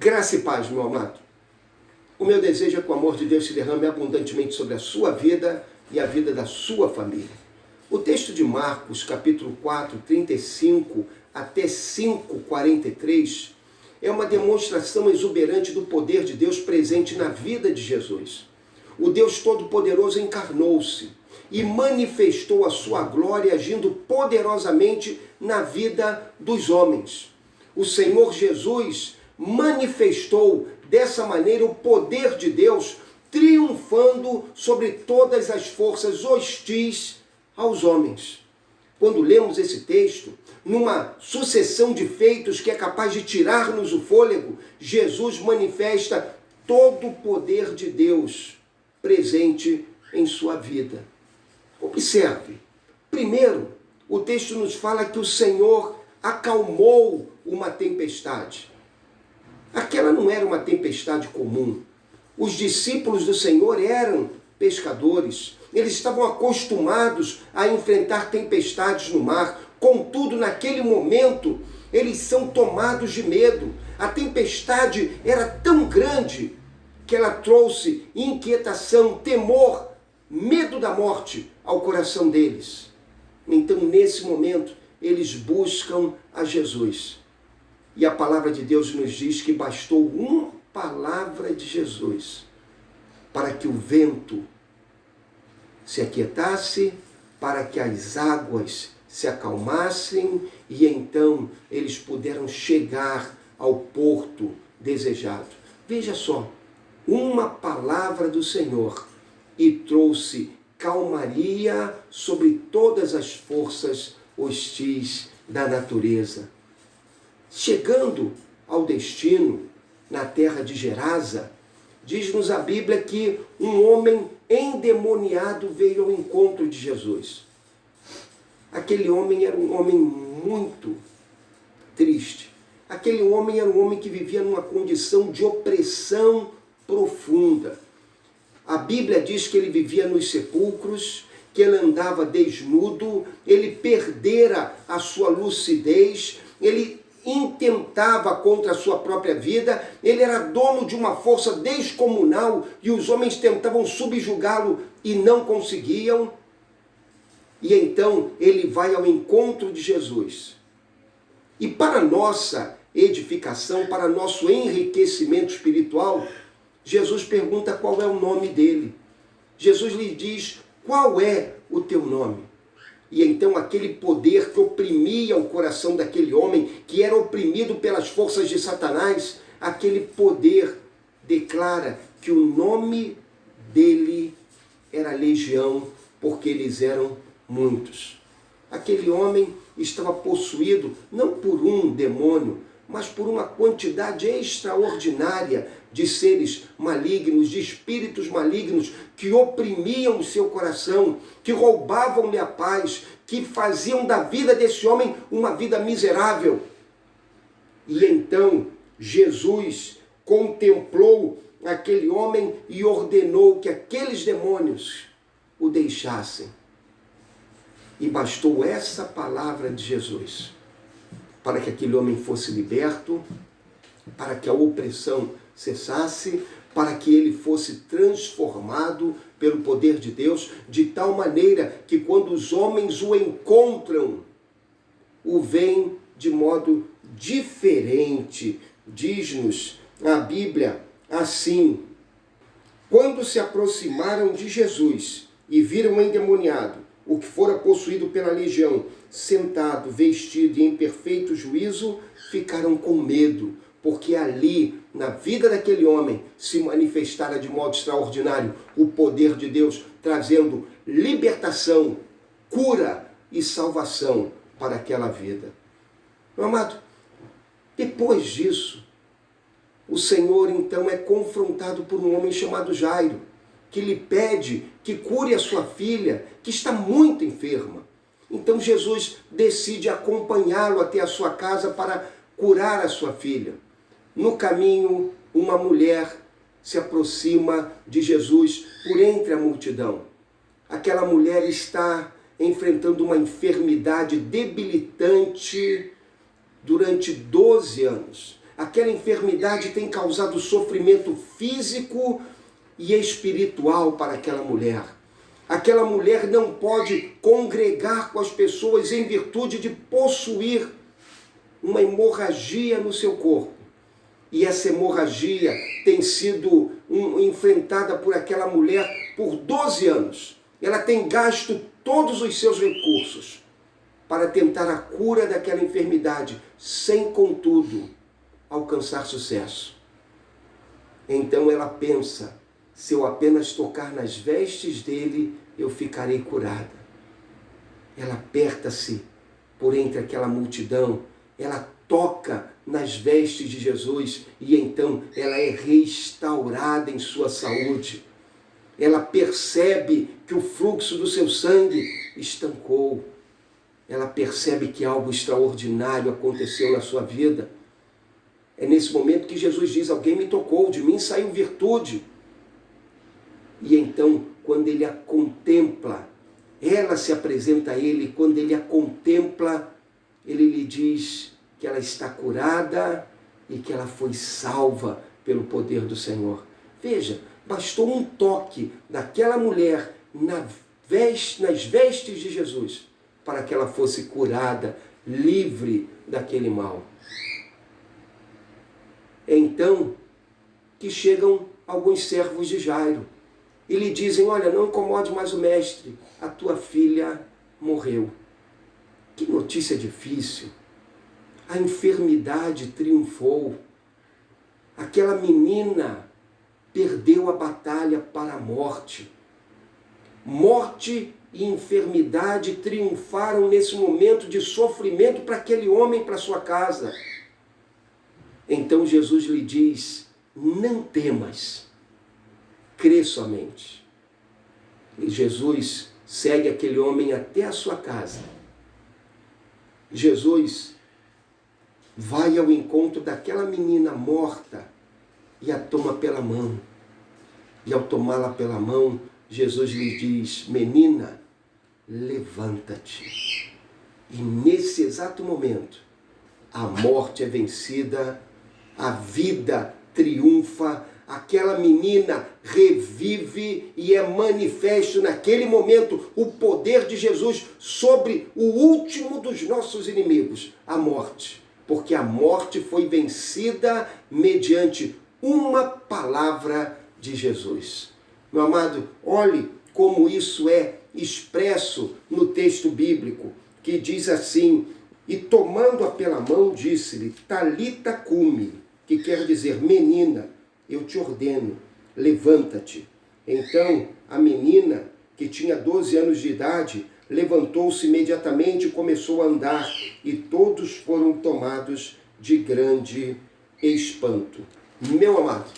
Graça e paz, meu amado. O meu desejo é que o amor de Deus se derrame abundantemente sobre a sua vida e a vida da sua família. O texto de Marcos, capítulo 4, 35 até 5, 43, é uma demonstração exuberante do poder de Deus presente na vida de Jesus. O Deus Todo-Poderoso encarnou-se e manifestou a sua glória agindo poderosamente na vida dos homens. O Senhor Jesus manifestou dessa maneira o poder de Deus, triunfando sobre todas as forças hostis aos homens. Quando lemos esse texto, numa sucessão de feitos que é capaz de tirar-nos o fôlego, Jesus manifesta todo o poder de Deus presente em sua vida. Observe, primeiro, o texto nos fala que o Senhor acalmou uma tempestade. Aquela não era uma tempestade comum. Os discípulos do Senhor eram pescadores. Eles estavam acostumados a enfrentar tempestades no mar. Contudo, naquele momento, eles são tomados de medo. A tempestade era tão grande que ela trouxe inquietação, temor, medo da morte ao coração deles. Então, nesse momento, eles buscam a Jesus. E a palavra de Deus nos diz que bastou uma palavra de Jesus para que o vento se aquietasse, para que as águas se acalmassem e então eles puderam chegar ao porto desejado. Veja só, uma palavra do Senhor e trouxe calmaria sobre todas as forças hostis da natureza. Chegando ao destino, na terra de Gerasa, diz-nos a Bíblia que um homem endemoniado veio ao encontro de Jesus. Aquele homem era um homem muito triste. Aquele homem era um homem que vivia numa condição de opressão profunda. A Bíblia diz que ele vivia nos sepulcros, que ele andava desnudo, ele perdera a sua lucidez, ele intentava contra a sua própria vida, ele era dono de uma força descomunal e os homens tentavam subjugá-lo e não conseguiam. E então ele vai ao encontro de Jesus. E para nossa edificação, para nosso enriquecimento espiritual, Jesus pergunta qual é o nome dele. Jesus lhe diz: qual é o teu nome? E então aquele poder que oprimia o coração daquele homem, que era oprimido pelas forças de Satanás, aquele poder declara que o nome dele era Legião, porque eles eram muitos. Aquele homem estava possuído não por um demônio, mas por uma quantidade extraordinária de seres malignos, de espíritos malignos que oprimiam o seu coração, que roubavam-lhe a paz, que faziam da vida desse homem uma vida miserável. E então Jesus contemplou aquele homem e ordenou que aqueles demônios o deixassem. E bastou essa palavra de Jesus para que aquele homem fosse liberto, para que a opressão cessasse, para que ele fosse transformado pelo poder de Deus, de tal maneira que quando os homens o encontram, o veem de modo diferente. Diz-nos a Bíblia assim: quando se aproximaram de Jesus e viram o endemoniado, o que fora possuído pela legião, sentado, vestido e em perfeito juízo, ficaram com medo, porque ali, na vida daquele homem, se manifestara de modo extraordinário o poder de Deus, trazendo libertação, cura e salvação para aquela vida. Meu amado, depois disso, o Senhor então é confrontado por um homem chamado Jairo, que lhe pede que cure a sua filha, que está muito enferma. Então Jesus decide acompanhá-lo até a sua casa para curar a sua filha. No caminho, uma mulher se aproxima de Jesus por entre a multidão. Aquela mulher está enfrentando uma enfermidade debilitante durante 12 anos. aquela enfermidade tem causado sofrimento físico e espiritual para aquela mulher. Aquela mulher não pode congregar com as pessoas em virtude de possuir uma hemorragia no seu corpo. E essa hemorragia tem sido enfrentada por aquela mulher por 12 anos. Ela tem gasto todos os seus recursos para tentar a cura daquela enfermidade, sem, contudo, alcançar sucesso. Então ela pensa, se eu apenas tocar nas vestes dele, eu ficarei curada. Ela aperta-se por entre aquela multidão, ela toca nas vestes de Jesus e então ela é restaurada em sua saúde. Ela percebe que o fluxo do seu sangue estancou. Ela percebe que algo extraordinário aconteceu na sua vida. É nesse momento que Jesus diz, alguém me tocou, de mim saiu virtude. E então, quando ele a contempla, ela se apresenta a ele, quando ele a contempla, ele lhe diz que ela está curada e que ela foi salva pelo poder do Senhor. Veja, bastou um toque daquela mulher nas vestes de Jesus para que ela fosse curada, livre daquele mal. É então que chegam alguns servos de Jairo e lhe dizem, olha, não incomode mais o mestre, a tua filha morreu. Que notícia difícil. A enfermidade triunfou. Aquela menina perdeu a batalha para a morte. Morte e enfermidade triunfaram nesse momento de sofrimento para aquele homem, para sua casa. Então Jesus lhe diz, não temas, crê somente. E Jesus segue aquele homem até a sua casa. Jesus vai ao encontro daquela menina morta e a toma pela mão. E ao tomá-la pela mão, Jesus lhe diz, menina, levanta-te. E nesse exato momento, a morte é vencida, a vida triunfa, aquela menina revive e é manifesto naquele momento o poder de Jesus sobre o último dos nossos inimigos, a morte. Porque a morte foi vencida mediante uma palavra de Jesus. Meu amado, olhe como isso é expresso no texto bíblico, que diz assim, e tomando-a pela mão, disse-lhe, Talita cumi, que quer dizer, menina, eu te ordeno, levanta-te. Então, a menina, que tinha 12 anos de idade, levantou-se imediatamente e começou a andar, e todos foram tomados de grande espanto. Meu amado,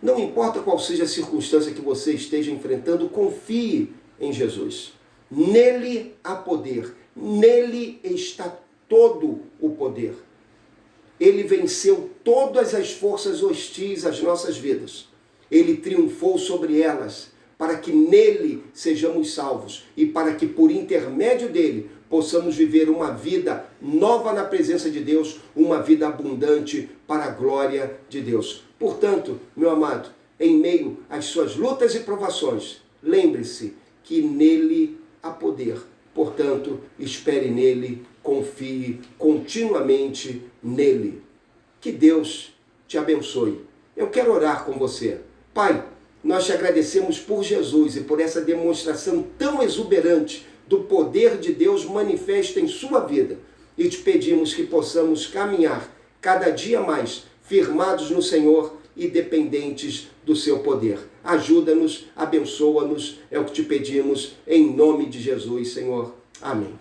não importa qual seja a circunstância que você esteja enfrentando, confie em Jesus. Nele há poder, nele está todo o poder. Ele venceu todas as forças hostis às nossas vidas. Ele triunfou sobre elas, para que nele sejamos salvos e para que por intermédio dele possamos viver uma vida nova na presença de Deus, uma vida abundante para a glória de Deus. Portanto, meu amado, em meio às suas lutas e provações, lembre-se que nele há poder. Portanto, espere nele, confie continuamente nele. Que Deus te abençoe. Eu quero orar com você. Pai, nós te agradecemos por Jesus e por essa demonstração tão exuberante do poder de Deus manifesto em sua vida. E te pedimos que possamos caminhar cada dia mais firmados no Senhor e dependentes do seu poder. Ajuda-nos, abençoa-nos, é o que te pedimos, em nome de Jesus, Senhor. Amém.